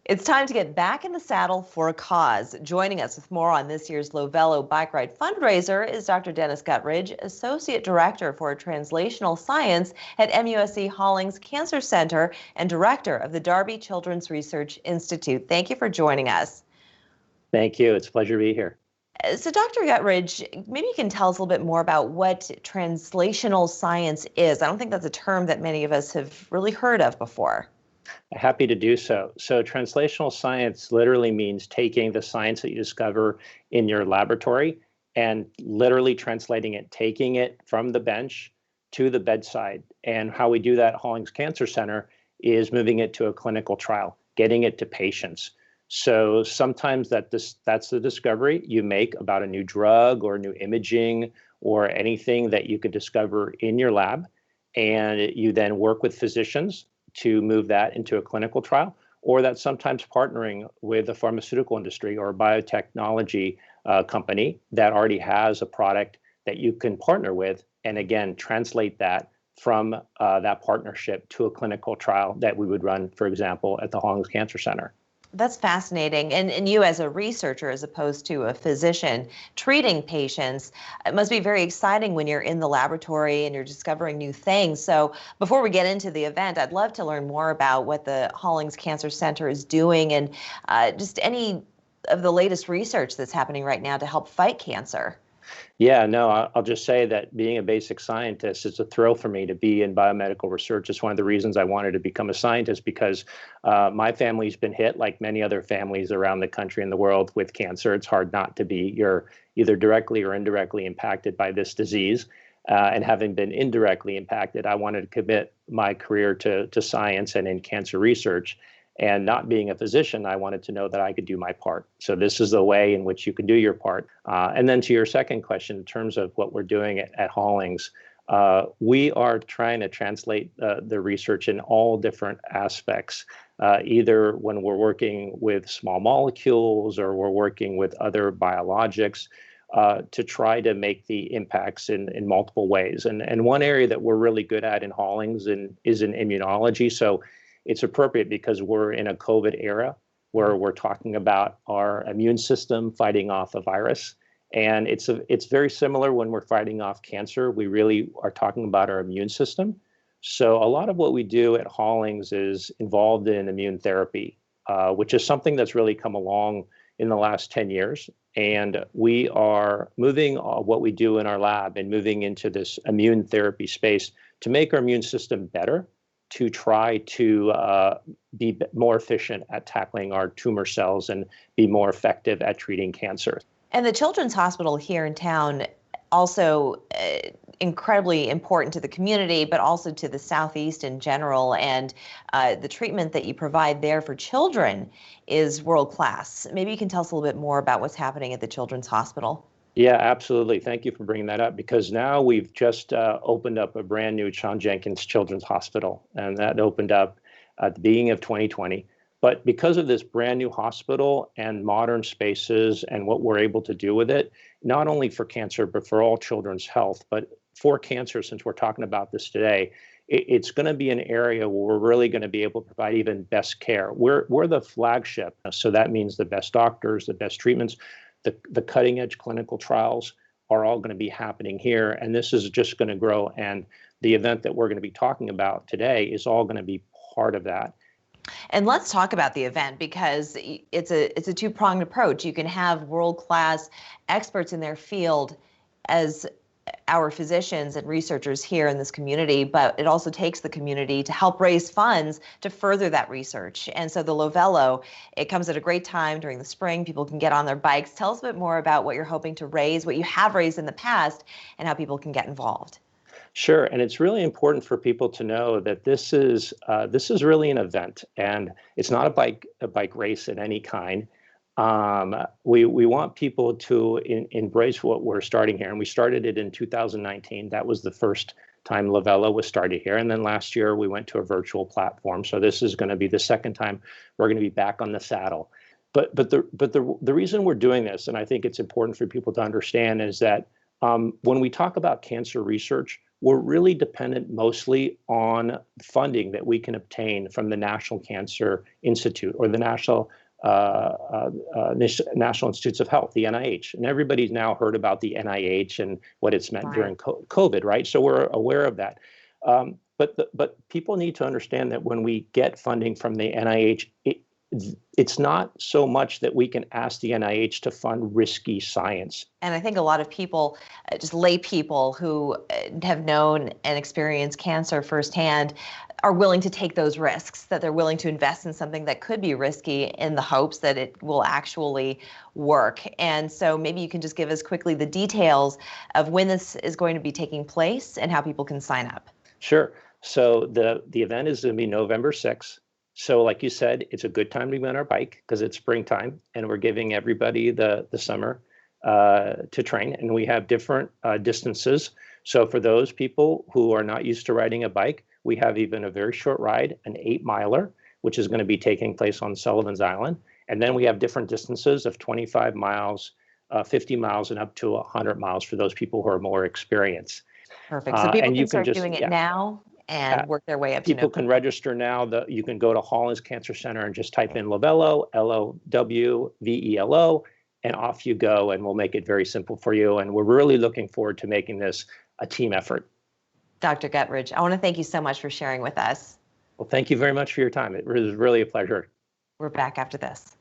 It's time to get back in the saddle for a cause. Joining us with more on this year's LOWVELO Bike Ride fundraiser is Dr. Dennis Guttridge, Associate Director for Translational Science at MUSC Hollings Cancer Center and Director of the Darby Children's Research Institute. Thank you for joining us. Thank you. It's a pleasure to be here. So Dr. Guttridge, maybe you can tell us a little bit more about what translational science is. I don't think that's a term that many of us have really heard of before. Happy to do so. So translational science literally means taking the science that you discover in your laboratory and literally translating it, taking it from the bench to the bedside. And how we do that at Hollings Cancer Center is moving it to a clinical trial, getting it to patients. So sometimes that's the discovery you make about a new drug or new imaging or anything that you could discover in your lab. And you then work with physicians to move that into a clinical trial, or that's sometimes partnering with a pharmaceutical industry or a biotechnology company that already has a product that you can partner with, and again, translate that from that partnership to a clinical trial that we would run, for example, at the Hollings Cancer Center. That's fascinating. And you as a researcher, as opposed to a physician treating patients, it must be very exciting when you're in the laboratory and you're discovering new things. So before we get into the event, I'd love to learn more about what the Hollings Cancer Center is doing and just any of the latest research that's happening right now to help fight cancer. Yeah, no, I'll just say that being a basic scientist is a thrill for me to be in biomedical research. It's one of the reasons I wanted to become a scientist, because my family's been hit, like many other families around the country and the world, with cancer. It's hard not to be. You're either directly or indirectly impacted by this disease. And having been indirectly impacted, I wanted to commit my career to science and in cancer research. And not being a physician, I wanted to know that I could do my part. So this is the way in which you can do your part. And then to your second question, in terms of what we're doing at Hollings, we are trying to translate the research in all different aspects, either when we're working with small molecules or we're working with other biologics, to try to make the impacts in multiple ways. And one area that we're really good at in Hollings is in immunology. So it's appropriate because we're in a COVID era where we're talking about our immune system fighting off a virus. And it's very similar when we're fighting off cancer. We really are talking about our immune system. So a lot of what we do at Hollings is involved in immune therapy, which is something that's really come along in the last 10 years. And we are moving what we do in our lab and moving into this immune therapy space to make our immune system better, to try to be more efficient at tackling our tumor cells and be more effective at treating cancer. And the Children's Hospital here in town also incredibly important to the community, but also to the Southeast in general. And the treatment that you provide there for children is world class. Maybe you can tell us a little bit more about what's happening at the Children's Hospital. Yeah, absolutely. Thank you for bringing that up, because now we've just opened up a brand new John Jenkins Children's Hospital, and that opened up at the beginning of 2020. But because of this brand new hospital and modern spaces and what we're able to do with it, not only for cancer, but for all children's health, but for cancer, since we're talking about this today, it's going to be an area where we're really going to be able to provide even best care. We're the flagship. So that means the best doctors, the best treatments. The cutting edge clinical trials are all going to be happening here, and this is just going to grow. And the event that we're going to be talking about today is all going to be part of that. And let's talk about the event, because it's a two-pronged approach. You can have world-class experts in their field as our physicians and researchers here in this community, but it also takes the community to help raise funds to further that research. And so the LOWVELO, it comes at a great time during the spring. People can get on their bikes. Tell us a bit more about what you're hoping to raise, what you have raised in the past, and how people can get involved. Sure, and it's really important for people to know that this is really an event, and it's not a bike race of any kind. We want people to embrace what we're starting here, and we started it in 2019. That was the first time LOWVELO was started here, and then last year we went to a virtual platform. So this is going to be the second time we're going to be back on the saddle. But the reason we're doing this, and I think it's important for people to understand, is that when we talk about cancer research, we're really dependent mostly on funding that we can obtain from the National Cancer Institute or the National Institutes of Health, the NIH. And everybody's now heard about the NIH and what it's meant during COVID, right? So we're aware of that. But people need to understand that when we get funding from the NIH, it's not so much that we can ask the NIH to fund risky science. And I think a lot of people, just lay people who have known and experienced cancer firsthand, are willing to take those risks, that they're willing to invest in something that could be risky in the hopes that it will actually work. And so maybe you can just give us quickly the details of when this is going to be taking place and how people can sign up. Sure. So the event is going to be November 6th. So like you said, it's a good time to be on our bike because it's springtime and we're giving everybody the summer to train. And we have different distances. So for those people who are not used to riding a bike, we have even a very short ride, an 8-miler, which is going to be taking place on Sullivan's Island. And then we have different distances of 25 miles, 50 miles, and up to 100 miles for those people who are more experienced. Perfect. So people can start doing it now and work their way up to people can register now. You can go to Hollings Cancer Center and just type in LOWVELO, LOWVELO, and off you go, and we'll make it very simple for you. And we're really looking forward to making this a team effort. Dr. Guttridge, I want to thank you so much for sharing with us. Well, thank you very much for your time. It was really a pleasure. We're back after this.